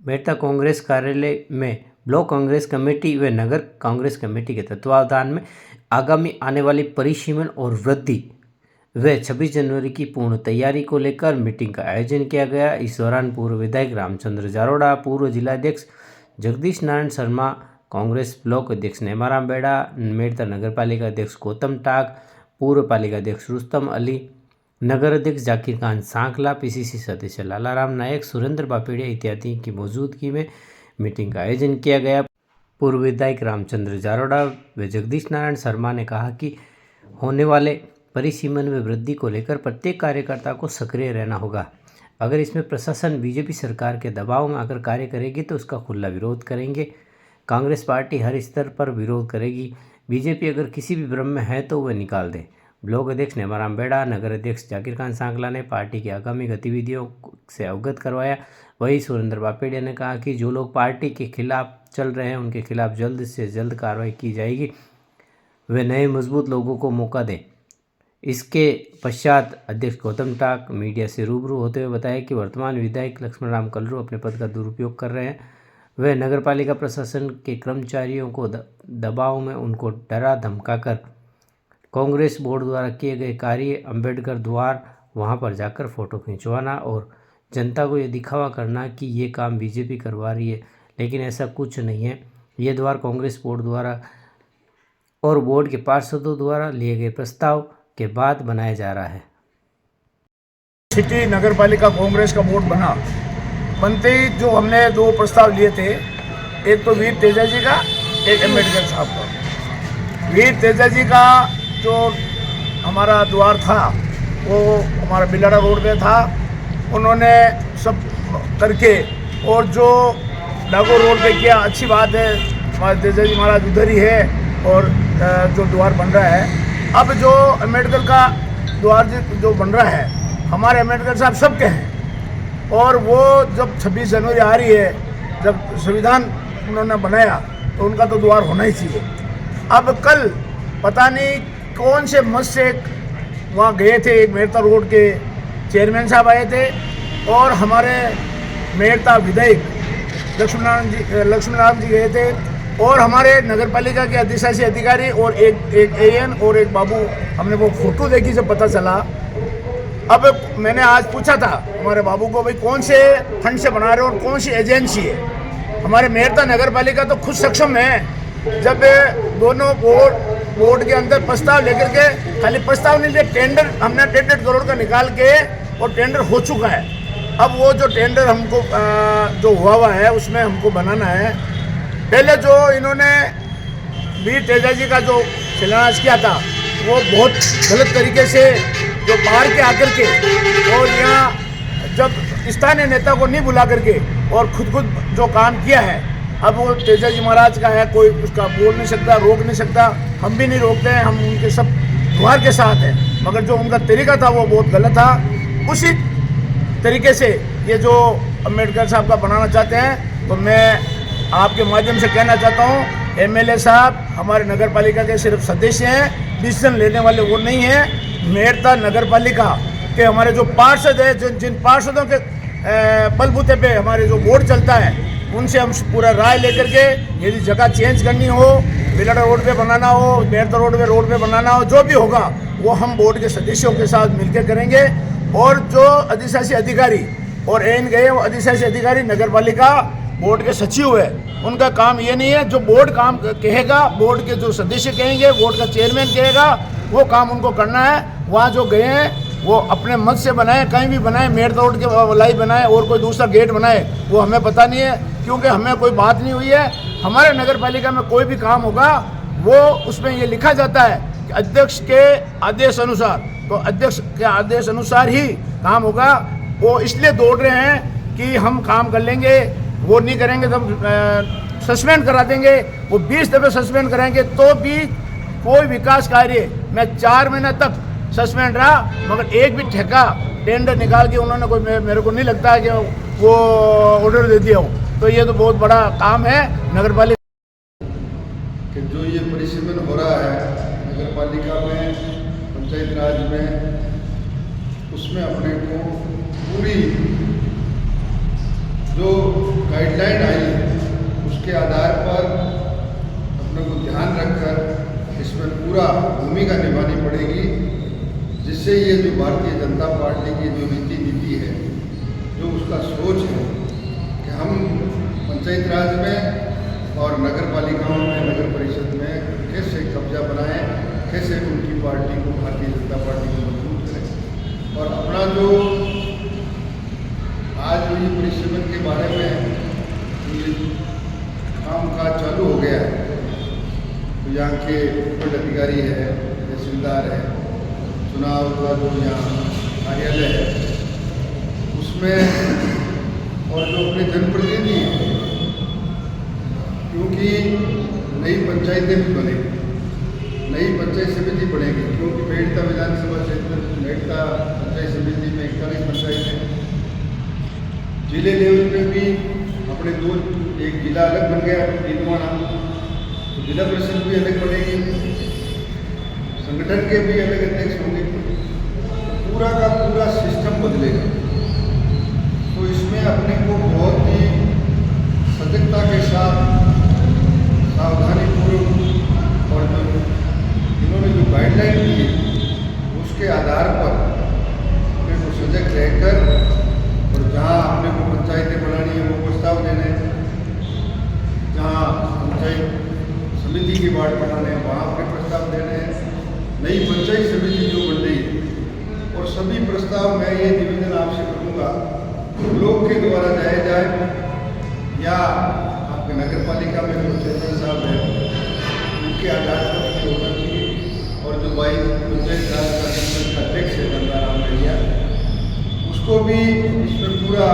मेहता कांग्रेस कार्यालय में block Congress committee व नगर कांग्रेस कमेटी के तत्वावधान में आगामी आने वाली परिसीमन और वृद्धि व 26 जनवरी की पूर्ण तैयारी को लेकर मीटिंग का आयोजन किया गया। इस दौरान पूर्व विधायक रामचंद्र जारोड़ा, पूर्व जिलाध्यक्ष जगदीश नारायण शर्मा, कांग्रेस ब्लॉक अध्यक्ष नेमाराम बेड़ा, मेड़ता नगरपालिका अध्यक्ष गौतम टाक, पूर्व पालिका अध्यक्ष रुस्तम अली, नगर अध्यक्ष जाकिर खान सांखला, पीसीसी सदस्य लालाराम नायक, सुरेंद्र बापेड़िया इत्यादि की मौजूदगी में मीटिंग का आयोजन किया गया। पूर्व विधायक रामचंद्र जारोड़ा व जगदीश नारायण शर्मा ने कहा कि होने वाले परिसीमन व वृद्धि को लेकर प्रत्येक कार्यकर्ता को सक्रिय रहना होगा। अगर इसमें प्रशासन बीजेपी सरकार के दबाव में आकर कार्य करेगी तो उसका खुला विरोध करेंगे। कांग्रेस पार्टी हर स्तर पर विरोध करेगी। बीजेपी अगर किसी भी भ्रम में है तो वह निकाल दे। ब्लॉक अध्यक्ष नेमाराम बेड़ा, नगर अध्यक्ष जाकिर खान सांखला ने पार्टी की आगामी गतिविधियों से अवगत करवाया। वहीं सुरेंद्र बापेड़िया ने कहा कि जो लोग पार्टी के खिलाफ चल रहे हैं उनके खिलाफ जल्द से जल्द कार्रवाई की जाएगी। वे नए मजबूत लोगों को मौका दें। इसके पश्चात अध्यक्ष गौतम टाक मीडिया से रूबरू होते हुए बताया कि वर्तमान विधायक लक्ष्मण राम कलरू अपने पद का दुरुपयोग कर रहे हैं। वे नगरपालिका प्रशासन के कर्मचारियों को दबाव में उनको डरा धमकाकर कांग्रेस बोर्ड द्वारा किए गए कार्य अंबेडकर द्वार वहां पर जाकर फ़ोटो खिंचवाना और जनता को ये दिखावा करना कि ये काम बीजेपी करवा रही है, लेकिन ऐसा कुछ नहीं है। ये द्वार कांग्रेस बोर्ड द्वारा और बोर्ड के पार्षदों द्वारा लिए गए प्रस्ताव के बाद बनाया जा रहा है। सिटी नगरपालिका कांग्रेस का बोर्ड बनते ही जो हमने दो प्रस्ताव लिए थे, एक तो वीर तेजा जी का, एक अम्बेडकर साहब का। वीर तेजा जी का जो हमारा द्वार था वो हमारा बिलाड़ा रोड पे था, उन्होंने सब करके, और जो लागो रोड पे किया, अच्छी बात है, हमारे तेजा जी महाराज उधर ही है और जो द्वार बन रहा है। अब जो अम्बेडकर का द्वार जो बन रहा है, हमारे अम्बेडकर साहब सबके हैं, और वो जब 26 जनवरी आ रही है, जब संविधान उन्होंने बनाया तो उनका तो द्वार होना ही चाहिए। अब कल पता नहीं कौन से मत से वहाँ गए थे, एक मेड़ता रोड के चेयरमैन साहब आए थे और हमारे मेड़ता विधायक लक्ष्मण जी गए थे, और हमारे नगरपालिका के अधिशासी अधिकारी और एक एएन और एक बाबू, हमने वो फोटो देखी जब पता चला। अब मैंने आज पूछा था हमारे बाबू को, भाई कौन से फंड से बना रहे हो और कौन सी एजेंसी है। हमारे मेड़ता नगरपालिका तो खुद सक्षम है, जब दोनों बोर्ड के अंदर प्रस्ताव लेकर के, खाली प्रस्ताव नहीं लिए, टेंडर हमने 1.5 करोड़ का निकाल के, और टेंडर हो चुका है। अब वो जो टेंडर हमको जो हुआ है उसमें हमको बनाना है। पहले जो इन्होंने वीर तेजा जी का जो शिलान्यास किया था वो बहुत गलत तरीके से, जो बाहर के आकर के और यहाँ जब स्थानीय नेता को नहीं बुला करके और खुद जो काम किया है, अब वो तेजा जी महाराज का है, कोई उसका बोल नहीं सकता, रोक नहीं सकता, हम भी नहीं रोकते हैं, हम उनके सब द्वार के साथ हैं, मगर जो उनका तरीका था वो बहुत गलत था। उसी तरीके से ये जो अम्बेडकर साहब का बनाना चाहते हैं, तो मैं आपके माध्यम से कहना चाहता हूँ, एमएलए साहब हमारे नगरपालिका के सिर्फ सदस्य हैं, डिसीजन लेने वाले वो नहीं हैं। मेड़ता नगरपालिका के हमारे जो पार्षद हैं, जिन पार्षदों के बलबूते पे हमारे जो बोर्ड चलता है, उनसे हम पूरा राय लेकर के, यदि जगह चेंज करनी हो, बिलाड़ा रोड पे बनाना हो, मेड़ता रोड पे बनाना हो, जो भी होगा वो हम बोर्ड के सदस्यों के साथ मिलकर करेंगे। और जो अधिशासी अधिकारी और एन गए, वो अधिशासी अधिकारी नगरपालिका बोर्ड के सचिव है, उनका काम ये नहीं है, जो बोर्ड काम कहेगा, बोर्ड के जो सदस्य कहेंगे, बोर्ड का चेयरमैन कहेगा, वो काम उनको करना है। वहाँ जो गए हैं वो अपने मत से बनाए, कहीं भी बनाए, मेड़ता रोड के लाई बनाए और कोई दूसरा गेट बनाए, वो हमें पता नहीं है, क्योंकि हमें कोई बात नहीं हुई है। हमारे नगरपालिका में कोई भी काम होगा वो उसमें ये लिखा जाता है कि अध्यक्ष के आदेश अनुसार, तो अध्यक्ष के आदेश अनुसार ही काम होगा। वो इसलिए दौड़ रहे हैं कि हम काम कर लेंगे, वो नहीं करेंगे तो सस्पेंड करा देंगे। वो 20 दफे सस्पेंड कराएंगे तो भी कोई विकास कार्य, मैं 4 महीने तक सस्पेंड रहा, मगर एक भी ठेका टेंडर निकाल के उन्होंने कोई, मेरे को नहीं लगता है कि वो ऑर्डर दे दिया हो। तो ये तो बहुत बड़ा काम है नगरपालिका कि जो ये परिसीमन हो रहा है नगरपालिका में, पंचायत राज में, उसमें अपने को पूरी जो गाइडलाइन आई है उसके आधार पर अपने को ध्यान रखकर इसमें पूरा भूमिका निभानी पड़ेगी, जिससे ये जो भारतीय जनता पार्टी की जो नीति नीति है, जो उसका सोच है कि हम पंचायत राज में और नगर पालिकाओं में, नगर परिषद में कैसे कब्जा बनाएं, कैसे उनकी पार्टी को, भारतीय जनता पार्टी को मजबूत करें। और अपना जो आज ये परिश्रम के बारे में ये काम काज चालू हो गया है, तो यहाँ के उपखंड अधिकारी है, तहसीलदार है, चुनाव का जो यहाँ कार्यालय है उसमें, और जो अपने जनप्रतिनिधि हैं, क्योंकि नई पंचायतें भी बनेगी, नई पंचायत समिति बनेगी, क्योंकि मेड़ता विधानसभा क्षेत्र, मेड़ता पंचायत समिति में 41 पंचायतें, जिले लेवल पे भी अपने दो, एक जिला अलग बन गया नीलवाड़ा, तो जिला परिषद भी अलग बनेगी, संगठन के भी अलग अध्यक्ष होंगे, पूरा का पूरा सिस्टम बदलेगा। तो इसमें अपने को बहुत ही सजगता के साथ, सावधानीपूर्वक, और जो इन्होंने जो गाइडलाइन दी है उसके आधार पर अपने को सजग रहकर, और जहाँ अपने को पंचायतें बनानी है वो प्रस्ताव देने, जहाँ पंचायत समिति की वार्ड बनाने हैं वहाँ अपने प्रस्ताव देने, नई पंचायत समिति जो बन रही है, और सभी प्रस्ताव मैं ये निवेदन आपसे करूँगा ब्लॉक के द्वारा जाए जाए, या आपके नगर पालिका में जो चेयरमैन साहब हैं उनके आधार पर होना चाहिए, और जो पंचायत राज का संगठन का अध्यक्ष है गंगाराम भैया, उसको भी इसमें पूरा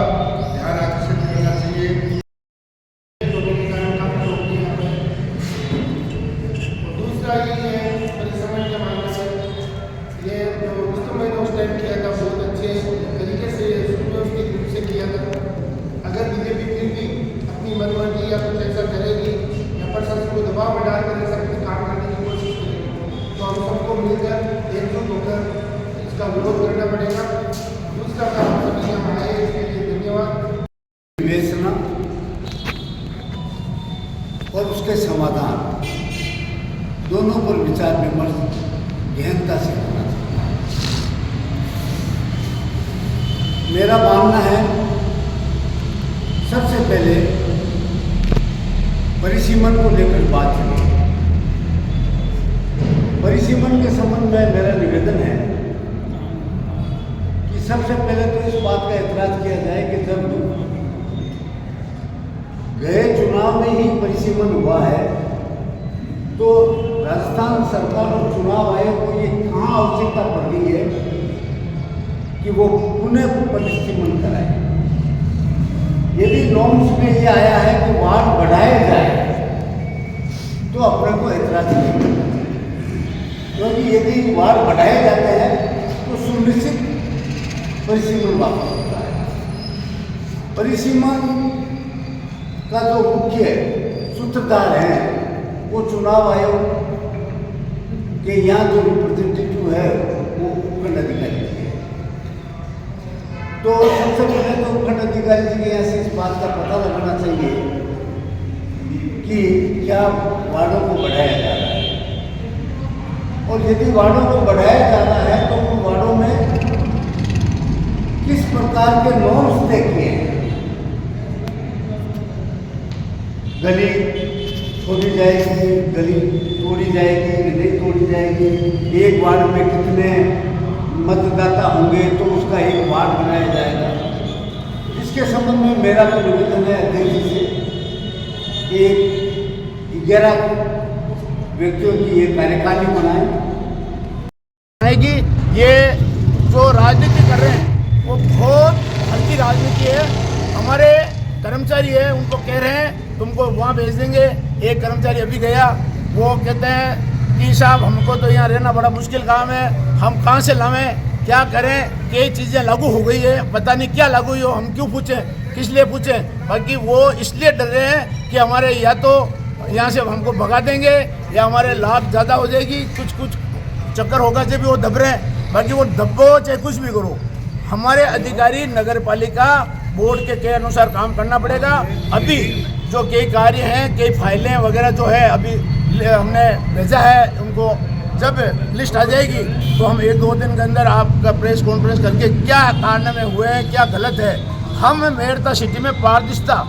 ध्यान आकर्षित करना चाहिए। दूसरा ये है परिश्रम के मामले से, ये जो मैंने उस टाइम किया था बहुत अच्छे तरीके से सुव्यवस्थित रूप से किया था। अगर बीजेपी फिर भी अपनी मनमर्जी या कुछ ऐसा करेगी या प्रशासन को दबाव में डालकर ऐसा कुछ काम करने की कोशिश करेगी, तो हम सबको मिलकर एकजुट होकर इसका विरोध करना पड़ेगा। दूसरा काम सभी यहाँ आए, इसके लिए धन्यवाद। विवेचना और उसके समाधान दोनों पर विचार विमर्श गहनता से होना चाहिए। मेरा मानना है सबसे पहले परिसीमन को लेकर बात चली। परिसीमन के संबंध में मेरा निवेदन है कि सबसे पहले तो इस बात का ऐतराज किया जाए कि जब गए चुनाव में ही परिसीमन हुआ है, तो राजस्थान सरकार और चुनाव आयोग को ये कहाँ आवश्यकता पड़ रही है कि वो पुनः परिसीमन कराए। यदि नॉर्म्स में ये आया है कि वार्ड बढ़ाए जाए तो अपने को ऐतराज नहीं करना, क्योंकि यदि वार्ड बढ़ाए जाते हैं तो सुनिश्चित परिसीमन वापस होता है। परिसीमन का जो मुख्य सूत्रधार है वो चुनाव आयोग के यहाँ जो रिप्रेजेंटेटिव है वो उपखंड अधिकारी जी है। तो सबसे पहले तो उपखंड अधिकारी जी के यहाँ से इस बात का पता लगाना चाहिए कि क्या वार्डों को बढ़ाया जा रहा है, और यदि वार्डों को बढ़ाया जा रहा है तो उन वार्डों में किस प्रकार के नॉर्म्स तय किए हैं। गली छोड़ी जाएगी, गली तोड़ी जाएगी कि नहीं तोड़ी जाएगी, एक वार्ड में कितने मतदाता होंगे तो उसका एक वार्ड बनाया जाएगा। इसके संबंध में मेरा तो निवेदन है अध्यक्ष जी से कि 11 व्यक्तियों की ये कार्यकारिणी बनाएगी। ये जो राजनीति कर रहे हैं वो बहुत हल्की राजनीति है। हमारे कर्मचारी है उनको कह रहे हैं तुमको वहाँ भेज देंगे। एक कर्मचारी अभी गया, वो कहते हैं कि साहब हमको तो यहाँ रहना बड़ा मुश्किल काम है, हम कहाँ से लावें, क्या करें, कई चीज़ें लागू हो गई है, पता नहीं क्या लागू हुई हो, हम क्यों पूछें, किस लिए पूछें। बाकी वो इसलिए डर रहे हैं कि हमारे या तो यहाँ से हमको भगा देंगे या हमारे लाभ ज़्यादा हो जाएगी, कुछ चक्कर होगा जब भी वो दब रहे हैं। बाकी वो दबो चाहे कुछ भी करो, हमारे अधिकारी नगर पालिका बोर्ड के अनुसार काम करना पड़ेगा। अभी जो कई कार्य हैं, कई फाइलें वगैरह जो है अभी हमने भेजा है उनको, जब लिस्ट आ जाएगी तो हम 1-2 दिन के अंदर आपका प्रेस कॉन्फ्रेंस करके क्या कारनामे हुए हैं, क्या गलत है, हम मेरठ सिटी में पारदर्शिता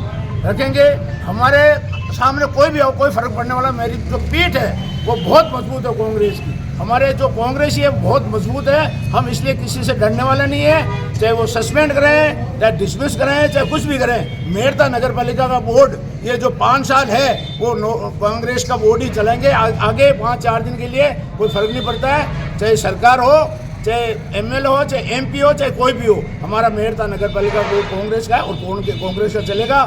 रखेंगे। हमारे सामने कोई भी हो, कोई फर्क पड़ने वाला, मेरी जो पीठ है वो बहुत मजबूत है कांग्रेस की, हमारे जो कांग्रेसी है बहुत मजबूत है। हम इसलिए किसी से डरने वाले नहीं है, चाहे वो सस्पेंड करें, चाहे डिसमिस करें, चाहे कुछ भी करें। मेरठ नगर पालिका का बोर्ड ये जो 5 साल है वो कांग्रेस का बोर्ड ही चलेंगे आगे 5-4 दिन के लिए, कोई फर्क नहीं पड़ता है, चाहे सरकार हो, चाहे MLA हो, चाहे MP हो, चाहे कोई भी हो, हमारा मेरठ नगर पालिका बोर्ड कांग्रेस का है और कांग्रेस का चलेगा।